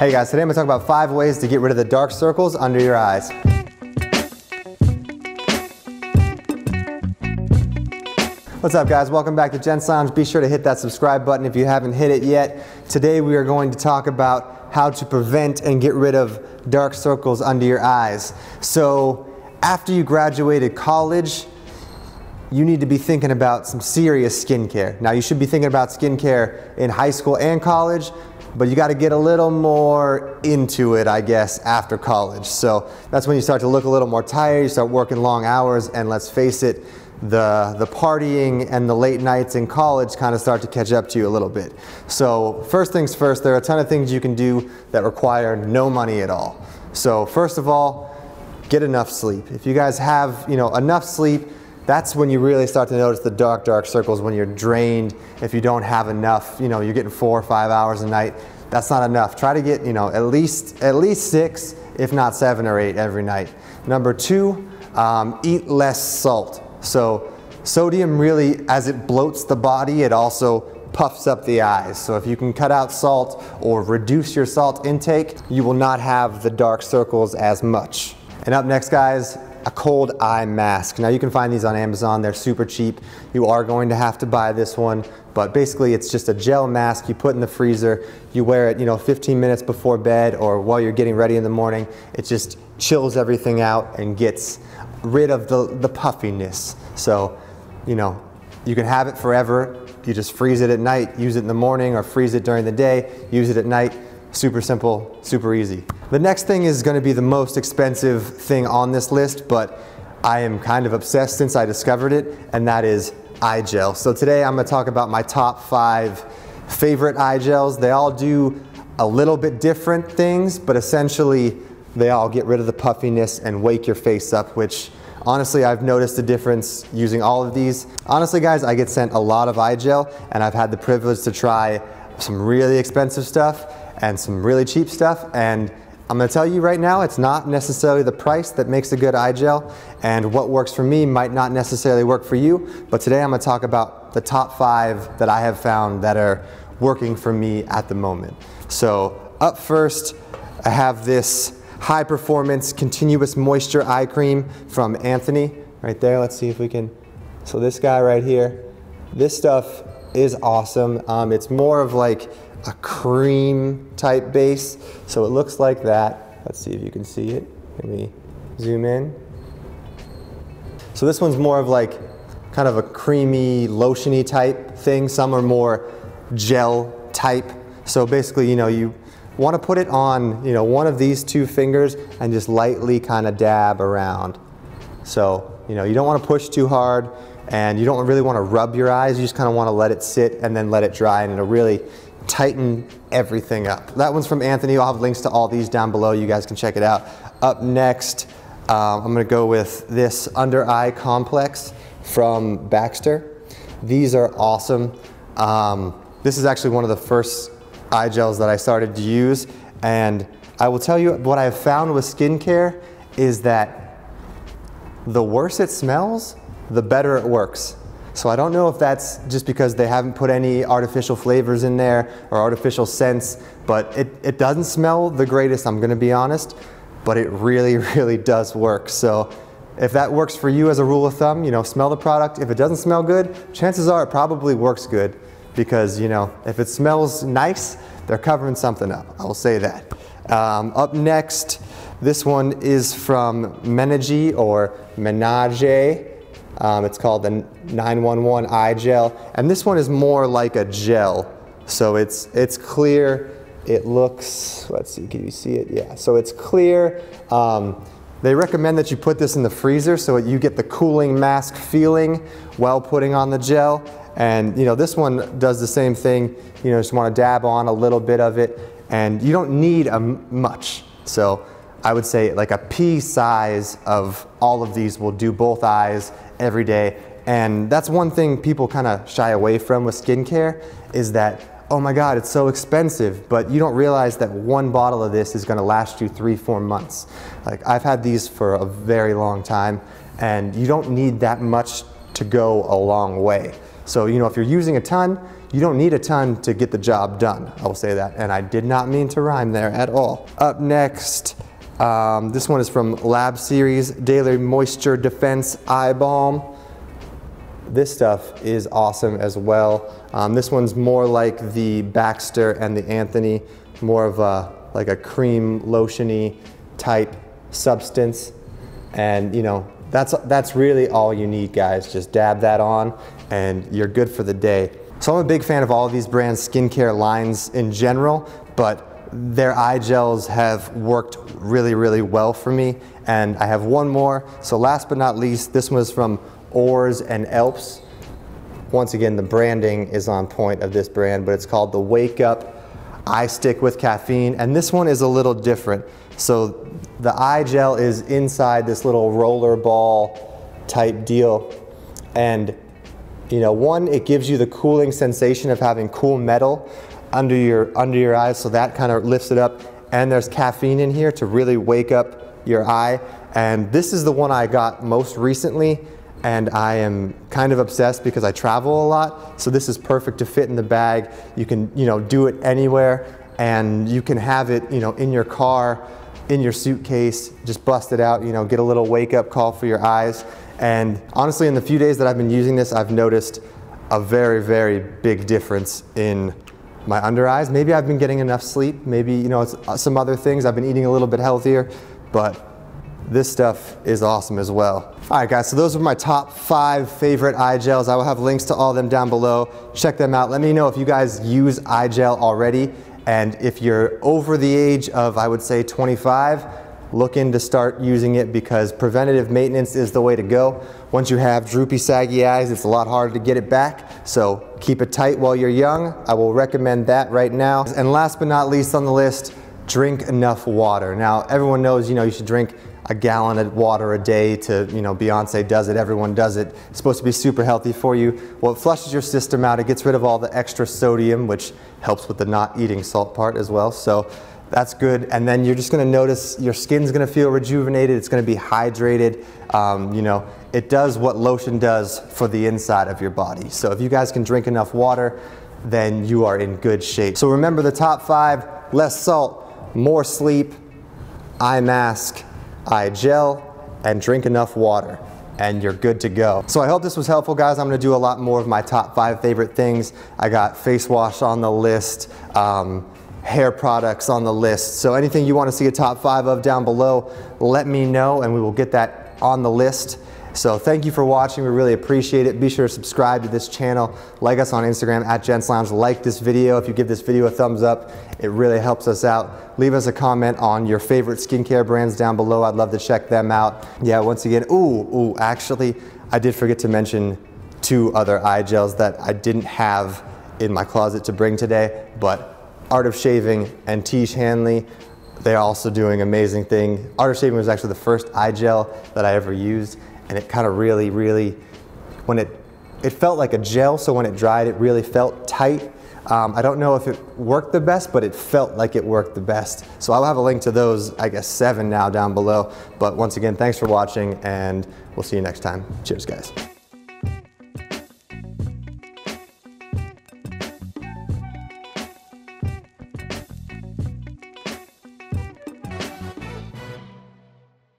Hey guys, today I'm gonna talk about 5 ways to get rid of the dark circles under your eyes. What's up guys, welcome back to Gent. Be sure to hit that subscribe button if you haven't hit it yet. Today we are going to talk about how to prevent and get rid of dark circles under your eyes. So after you graduated college, you need to be thinking about some serious skincare. Now you should be thinking about skincare in high school and college, but you got to get a little more into it, I guess, after college. So that's when you start to look a little more tired, you start working long hours, and let's face it, the partying and the late nights in college kind of start to catch up to you a little bit. So first things first, there are a ton of things you can do that require no money at all. So first of all, get enough sleep. If you guys have enough sleep, that's when you really start to notice the dark circles, when you're drained. If you don't have enough, you're getting 4 or 5 hours a night, that's not enough. Try to get at least 6, if not 7 or 8 every night. Number 2, eat less salt. So sodium really, as it bloats the body, it also puffs up the eyes. So if you can cut out salt or reduce your salt intake, you will not have the dark circles as much. And up next guys, a cold eye mask. Now you can find these on Amazon, they're super cheap. You are going to have to buy this one, but basically it's just a gel mask you put in the freezer. You wear it 15 minutes before bed or while you're getting ready in the morning. It just chills everything out and gets rid of the puffiness. So you can have it forever. You just freeze it at night, use it in the morning, or freeze it during the day, use it at night. Super simple, super easy. The next thing is going to be the most expensive thing on this list, but I am kind of obsessed since I discovered it, and that is eye gel. So today I'm going to talk about my top 5 favorite eye gels. They all do a little bit different things, but essentially they all get rid of the puffiness and wake your face up, which honestly I've noticed a difference using all of these. Honestly guys, I get sent a lot of eye gel, and I've had the privilege to try some really expensive stuff and some really cheap stuff, and I'm going to tell you right now, it's not necessarily the price that makes a good eye gel, and what works for me might not necessarily work for you, but today I'm going to talk about the top 5 that I have found that are working for me at the moment. So up first, I have this high performance continuous moisture eye cream from Anthony right there. Let's see if we can, so this guy right here, this stuff is awesome. It's more of like a cream type base, so it looks like that. Let's see if you can see it. Let me zoom in. So this one's more of like kind of a creamy lotiony type thing. Some are more gel type. So basically you want to put it on one of these 2 fingers and just lightly kind of dab around. So you don't want to push too hard, and you don't really want to rub your eyes. You just kind of want to let it sit and then let it dry, and it'll really tighten everything up. That one's from Anthony. I'll have links to all these down below. You guys can check it out. Up next, I'm going to go with this under eye complex from Baxter. These are awesome. This is actually one of the first eye gels that I started to use, and I will tell you what I've found with skincare is that the worse it smells, the better it works. So I don't know if that's just because they haven't put any artificial flavors in there or artificial scents, but it doesn't smell the greatest, I'm gonna be honest, but it really does work. So if that works for you as a rule of thumb, smell the product. If it doesn't smell good, chances are it probably works good, because if it smells nice, they're covering something up, I will say that. Up next, this one is from Menage A or Menage A. It's called the 911 eye gel, and this one is more like a gel. So it's clear. It looks, let's see, can you see it? Yeah, so it's clear. They recommend that you put this in the freezer so you get the cooling mask feeling while putting on the gel. And this one does the same thing. Just want to dab on a little bit of it, and you don't need much. So I would say like a pea size of all of these will do both eyes every day. And that's one thing people kind of shy away from with skincare, is that, oh my God, it's so expensive, but you don't realize that one bottle of this is going to last you 3-4 months. Like I've had these for a very long time, and you don't need that much to go a long way. So if you're using a ton, you don't need a ton to get the job done. I will say that, and I did not mean to rhyme there at all. Up next, this one is from Lab Series Daily Moisture Defense Eye Balm. This stuff is awesome as well. This one's more like the Baxter and the Anthony, more of like a cream lotion-y type substance. And you know, that's really all you need, guys. Just dab that on and you're good for the day. So I'm a big fan of all of these brands' skincare lines in general, but their eye gels have worked really, really well for me. And I have one more. So last but not least, this one is from Oars and Elps. Once again, the branding is on point of this brand, but it's called the Wake Up Eye Stick with Caffeine. And this one is a little different. So the eye gel is inside this little roller ball type deal. And you know, one, it gives you the cooling sensation of having cool metal under your eyes, so that kind of lifts it up. And there's caffeine in here to really wake up your eye. And this is the one I got most recently, and I am kind of obsessed because I travel a lot. So this is perfect to fit in the bag. You can, you know, do it anywhere, and you can have it, you know, in your car, in your suitcase, just bust it out, you know, get a little wake up call for your eyes. And honestly, in the few days that I've been using this, I've noticed a very, very big difference in my under eyes. Maybe I've been getting enough sleep. Maybe, you know, it's some other things. I've been eating a little bit healthier, but this stuff is awesome as well. All right, guys, so those are my top 5 favorite eye gels. I will have links to all of them down below. Check them out. Let me know if you guys use eye gel already. And if you're over the age of, I would say, 25, looking to start using it, because preventative maintenance is the way to go. Once you have droopy, saggy eyes, it's a lot harder to get it back. So keep it tight while you're young. I will recommend that right now. And last but not least on the list, drink enough water. Now, everyone knows, you know, you should drink a gallon of water a day to, you know, Beyonce does it, everyone does it. It's supposed to be super healthy for you. Well, it flushes your system out. It gets rid of all the extra sodium, which helps with the not eating salt part as well. So that's good. And then you're just gonna notice your skin's gonna feel rejuvenated. It's gonna be hydrated. You know, it does what lotion does for the inside of your body. So if you guys can drink enough water, then you are in good shape. So remember the top 5: less salt, more sleep, eye mask, eye gel, and drink enough water, and you're good to go. So I hope this was helpful, guys. I'm gonna do a lot more of my top 5 favorite things. I got face wash on the list, hair products on the list. So anything you want to see a top 5 of down below, let me know and we will get that on the list. So thank you for watching. We really appreciate it. Be sure to subscribe to this channel. Like us on Instagram at Gents Lounge. Like this video. If you give this video a thumbs up, it really helps us out. Leave us a comment on your favorite skincare brands down below. I'd love to check them out. Yeah, once again, actually, I did forget to mention 2 other eye gels that I didn't have in my closet to bring today, but Art of Shaving and Tiege Hanley, they're also doing amazing thing. Art of Shaving was actually the first eye gel that I ever used, and it kind of really, when it felt like a gel, so when it dried, it really felt tight. I don't know if it worked the best, but it felt like it worked the best. So I'll have a link to those, I guess 7 now down below. But once again, thanks for watching, and we'll see you next time. Cheers, guys.